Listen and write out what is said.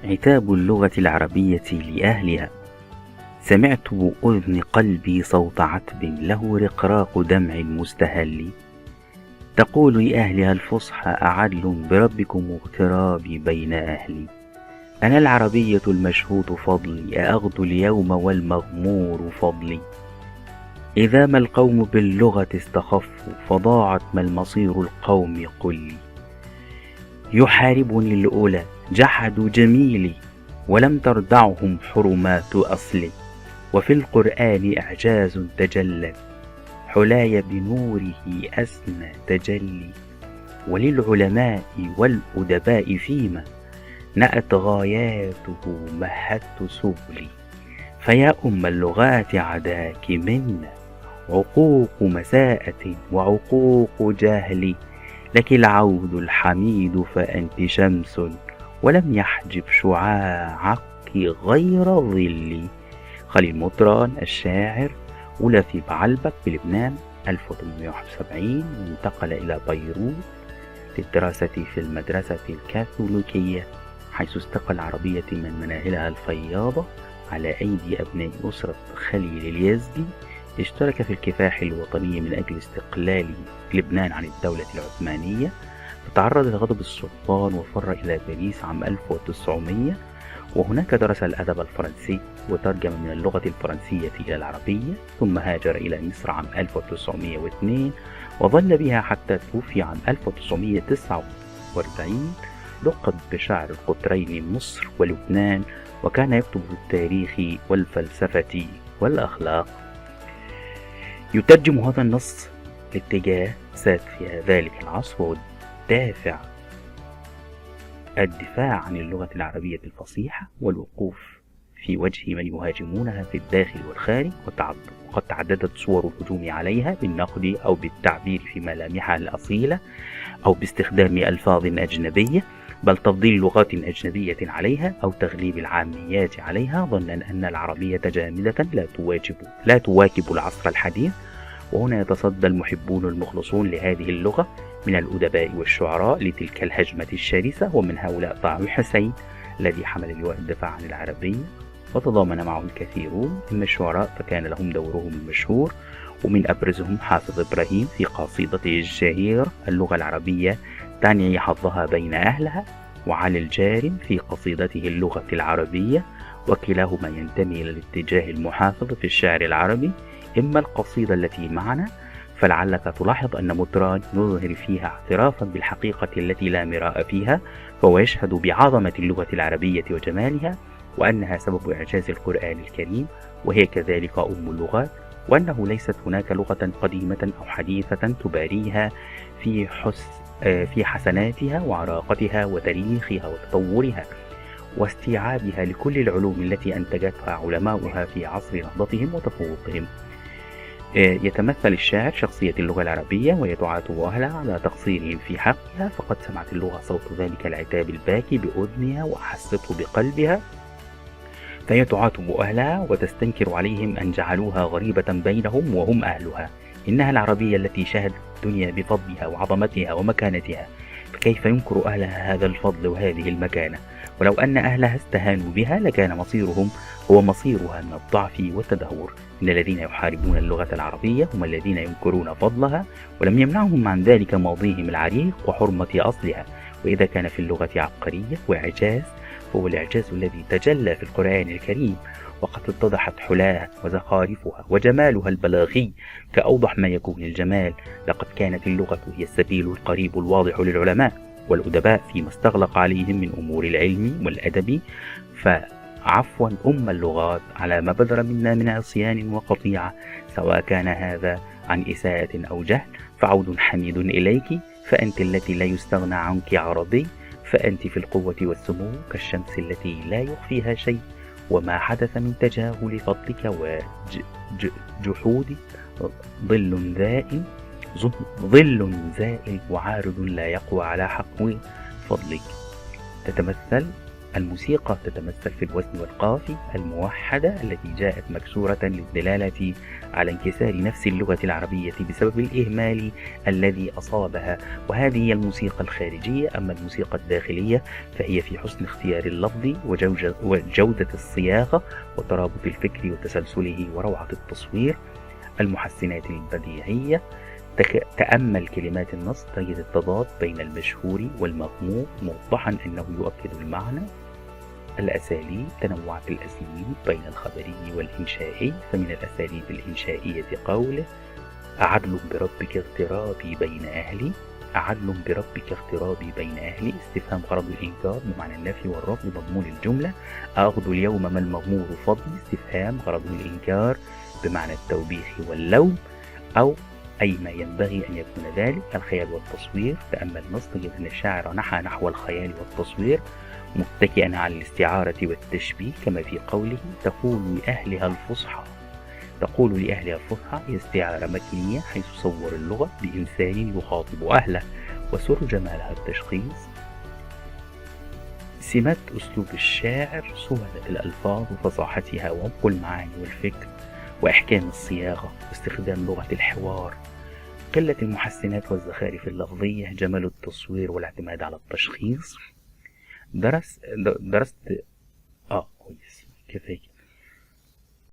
عتاب اللغة العربية لأهلها. سمعت بأذن قلبي صوت عتب له رقراق دمع مستهل، تقول لأهلها الفصحى أعدل بربكم اغترابي بين أهلي. أنا العربية المشهود فضلي، أأغدو اليوم والمغمور فضلي. إذا ما القوم باللغة استخفوا، فضاعت ما المصير القوم قل لي. يحاربني الأولى جحدوا جميلي، ولم تردعهم حرمات أصلي. وفي القرآن إعجاز تجلى، حلاي بنوره أسنى تجلي. وللعلماء والأدباء فيما نأت غاياته مهدت سبلي. فيا أم اللغات عداك منا عقوق مساءة وعقوق جهل. لك العود الحميد فأنت شمس، ولم يحجب شعاعك غير ظلي. خليل مطران الشاعر ولد في بعلبك بلبنان 1871، وانتقل إلى بيروت للدراسة في المدرسة الكاثوليكية، حيث استقى العربية من مناهلها الفياضة على أيدي أبناء أسرة خليل اليزدي. اشترك في الكفاح الوطني من أجل استقلال لبنان عن الدولة العثمانية، فتعرض لغضب السلطان وفر إلى باريس عام 1900، وهناك درس الأدب الفرنسي وترجم من اللغة الفرنسية إلى العربية، ثم هاجر إلى مصر عام 1902 وظل بها حتى توفي عام 1949. لقب بشاعر القطرين مصر ولبنان، وكان يكتب في التاريخ والفلسفة والأخلاق. يترجم هذا النص لاتجاه ساد في ذلك العصر الدفاع عن اللغة العربية الفصيحة والوقوف في وجه من يهاجمونها في الداخل والخارج. وقد تعددت صور الهجوم عليها بالنقد أو بالتعبير في ملامحها الأصيلة أو باستخدام ألفاظ أجنبية، بل تفضيل لغات أجنبية عليها أو تغليب العاميات عليها، ظنا أن العربية جامدة لا تواكب العصر الحديث. وهنا يتصدى المحبون المخلصون لهذه اللغة من الأدباء والشعراء لتلك الهجمة الشرسة، ومن هؤلاء طه حسين الذي حمل لواء الدفاع عن العربية، وتضامن معه الكثيرون من الشعراء فكان لهم دورهم المشهور، ومن أبرزهم حافظ إبراهيم في قصيدته الشهيرة اللغة العربية تعني حظها بين أهلها، وعلي الجارم في قصيدته اللغة العربية، وكلاهما ينتمي إلى الاتجاه المحافظ في الشعر العربي. إما القصيدة التي معنا فلعلك تلاحظ أن مطران يظهر فيها اعترافا بالحقيقة التي لا مراء فيها، فهو يشهد بعظمة اللغة العربية وجمالها، وأنها سبب إعجاز القرآن الكريم، وهي كذلك أم اللغات، وأنه ليست هناك لغة قديمة أو حديثة تباريها في حسناتها وعراقتها وتاريخها وتطورها واستيعابها لكل العلوم التي أنتجتها علماؤها في عصر نهضتهم وتفوقهم. يتمثل الشاعر شخصية اللغة العربية وهي تعاتب أهلها على تقصيرهم في حقها، فقد سمعت اللغة صوت ذلك العتاب الباكي بأذنها وأحسته بقلبها، فهي تعاتب أهلها وتستنكر عليهم أن جعلوها غريبة بينهم وهم أهلها. إنها العربية التي شهدت الدنيا بفضلها وعظمتها ومكانتها، فكيف ينكر أهلها هذا الفضل وهذه المكانة؟ ولو أن أهلها استهانوا بها لكان مصيرهم هو مصيرها من الضعف والتدهور. إن الذين يحاربون اللغة العربية هم الذين ينكرون فضلها، ولم يمنعهم عن ذلك ماضيهم العريق وحرمة أصلها. وإذا كان في اللغة عبقرية وإعجاز، فهو الإعجاز الذي تجلى في القرآن الكريم، وقد اتضحت حلاها وزخارفها وجمالها البلاغي كأوضح ما يكون الجمال. لقد كانت اللغة هي السبيل القريب الواضح للعلماء والأدباء فيما استغلق عليهم من أمور العلم والأدب. فعفوا أم اللغات على ما بدر منا من عصيان وقطيعة، سواء كان هذا عن إساءة أو جهل، فعود حميد إليك، فأنت التي لا يستغنى عنك عربي، فأنت في القوة والسمو كالشمس التي لا يخفيها شيء، وما حدث من تجاهل فضلك وجحود ظل زائل وعارض لا يقوى على حق فضلك. تتمثل الموسيقى تتمثل في الوزن والقافي الموحدة التي جاءت مكسورة للدلالة على انكسار نفس اللغة العربية بسبب الإهمال الذي أصابها، وهذه هي الموسيقى الخارجية. أما الموسيقى الداخلية فهي في حسن اختيار اللفظ وجودة الصياغة وترابط الفكر وتسلسله وروعة التصوير. المحسنات البديعية: تأمل كلمات النص تجد التضاد بين المشهور والمغموض موضحا أنه يؤكد المعنى. الأساليب: تنوعت الأساليب بين الخبري والإنشائي، فمن الأساليب الإنشائية قوله: أعدل بربك اغترابي بين أهلي. أعدل بربك اغترابي بين أهلي استفهام غرض الإنكار بمعنى النفي والرفض مضمون الجملة. أخذ اليوم ما المغمور فضلي استفهام غرض الإنكار بمعنى التوبيخ واللوم أو أي ما ينبغي أن يكون ذلك. الخيال والتصوير: تأمل النص تجد أن الشاعر نحى نحو الخيال والتصوير متكئا على الاستعارة والتشبيه، كما في قوله: تقول لأهلها الفصحى. تقول لأهلها الفصحى هي استعارة مكنية حيث صور اللغة بإنسان يخاطب أهله وسر جمالها التشخيص. سمات أسلوب الشاعر: سهولة الألفاظ وفصاحتها وعمق المعاني والفكر وإحكام الصياغة واستخدام لغة الحوار. قلة المحسنات والزخارف اللفظية، جمال التصوير والاعتماد على التشخيص. درست كويس كفاية.